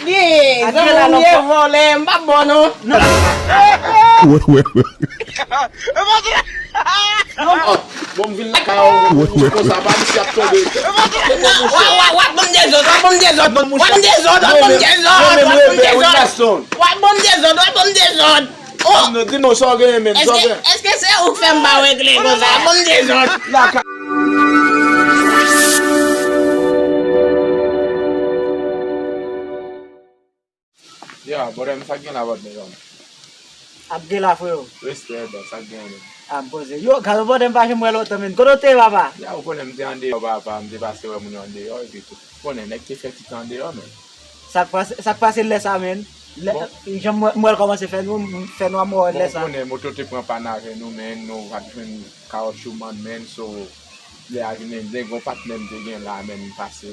Aqui, vamos ver, vou lembrar, bono. Bom vin la ka ou ko sa ba si ap tobe. Wat bom desot, wat bom desot, wat bom desot, wat bom desot, wat bom desot, wat bom desot. Oh, No di no so gen men, so gen. est-ce que c'est ou fem ba wek le ko sa bom desot? La ka Ya, borem sa gen la wat me yon. Abge la fo yo. Reste da sa gen. Ampoze. Yo, galo bo dem pa ke mwelo tamen. Kono te baba. Ya ou konen mte ande yo ba mte passe we moun ande yo e bitou. Konen nek te fet ti ande yo men. Sak pase lesa men. Jam mwel koman se fè nou amou lesa. Konen moto te pran panare nou men, nou vat fen kaoutchouc man men, so le a vinen de gon patnen de gen la men passe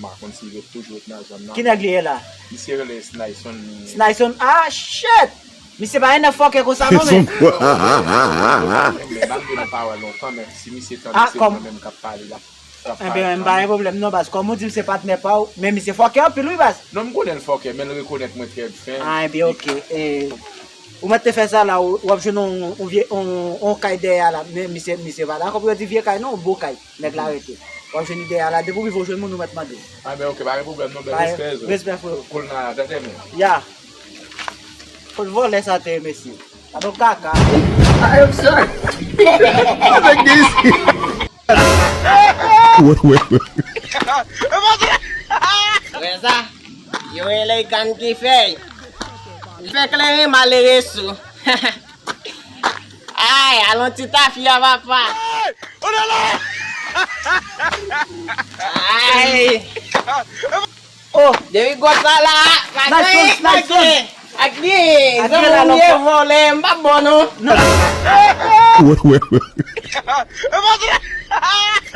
ma konsive toujou nan zon nan. Ki neg liye la? Mi se rele Snyson. Snyson. Ah, shit! Mi se ba ene foke ko sa nou men. Bam de nan pa wè lon kan men, si mi se tan Ah, se kom. men kap pale la. Mba yon problem nou bas. Kon mou di se patne pa ou, men mi se foke an pilou bas. Non m konen foke, men rekonet mwen tre fen. Ah, bi ok. Ou mette fè sa la, ou ap joun on kay deya la, men mi se va la. Kon pou yo di vie kay non, ou bo kay, neg la rete. Ou ap joun deya la, depou ki vò joun moun nou mette mande. Ah men ok, ba problem non, ben respect. Respect fò. Kol nan tate men. Ya. Kon vò lesa te mesi. Ano kaka. Reza, yo ele kan ki fey. Fè klere malere sou. Ay, alon ti ta fia papa. Ay. Oh, Dewi gota la. Nice one. Aqui, Aqui vamos lá no ver, co- vou lembrar, bono.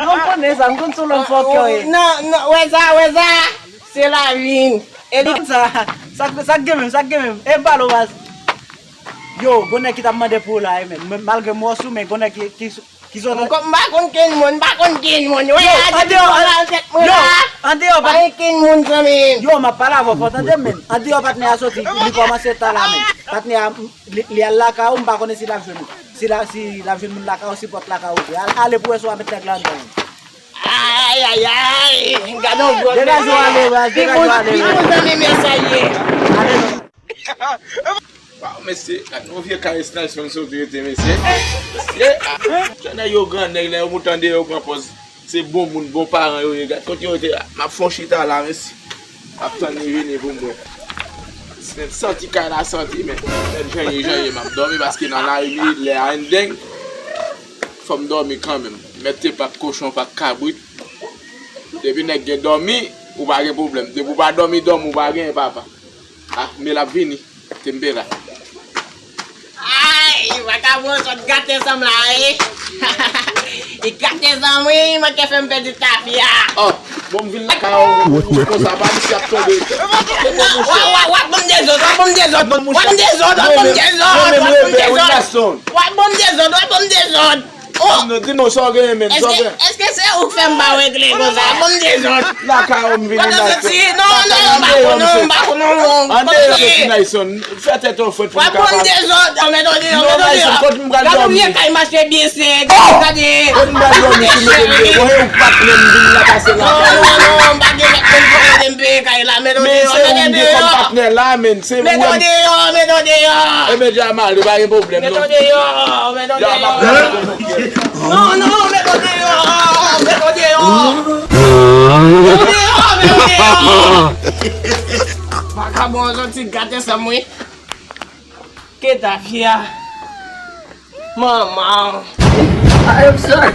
non konesa, mkon sou lon foke yo e. Não, weza, c'est la vie. Ele Sak gemem. E balo bas. Yo, gone ki tap mande pou la e men. Malge mwosu men gone ki sotan. bakon ken mon. Yo, ande yo pat. Bakon ken mon kami. Yo, ma pala vo potande men. Ande yo patne a soti, li komanse tala men. Patne a li al laka ou mba kone si la vjeni. Si la vjeni moun laka ou si pot laka ou. Ale pou e so apet tek lan dan. Ay, gano go. Dega jo ale bas, dega jo ale. Bimon kami mesaye. Ale no. Wow, mesi, nou vie ka Snyson sou direte mesi. Chana yo gran neg la, yo moutande yo gran pos. Se bon moun, bon paran yo ye gat. Konti yo te, ma fon chita la mesi. Ap tan ni vini bon mwen. Sen santi ka la santi men. Men janye, map dormi baske nan la imi le a en deng. Fom dormi kan men. Mette pat koshon, pat kabrit. Depi nek gen dormi, ou ba gen problem. Depi ou ba dormi, ou ba gen papa. Ah, me la vini, tembe la. Ay, baka mo sot gate sam la eh. I gate sam we, ma ke fem pedi tafia. Oh, bom vin la ka ou ko sa ba si ap tobe. Wat bom desot, wat bom desot, wat bom desot, wat bom desot. Wat bom desot. Oh, No di no so gen men, so gen. est-ce que c'est ou fem ba wek le ko sa bom desot? La ka ou vin la. Non, Ande yo ke Snyson, fete to fote pou Wat ka. bom desot, on met Non, Snyson, kote mga Gado dormi. vie kay marché bien c'est. Kote mga dormi si me tembe. Woye ou patnen vin la kase la. Non, bagay la kon dembe kay la Men se ou de kon patnen la men, se ou Meto de yo. e me jamal, ou ba gen problem Meto non. de yo. Meto de yo. Non, meto de yo. Meto de yo. Vagabond, je te gâte ça, moi. Que ta fille. Maman. I am sorry.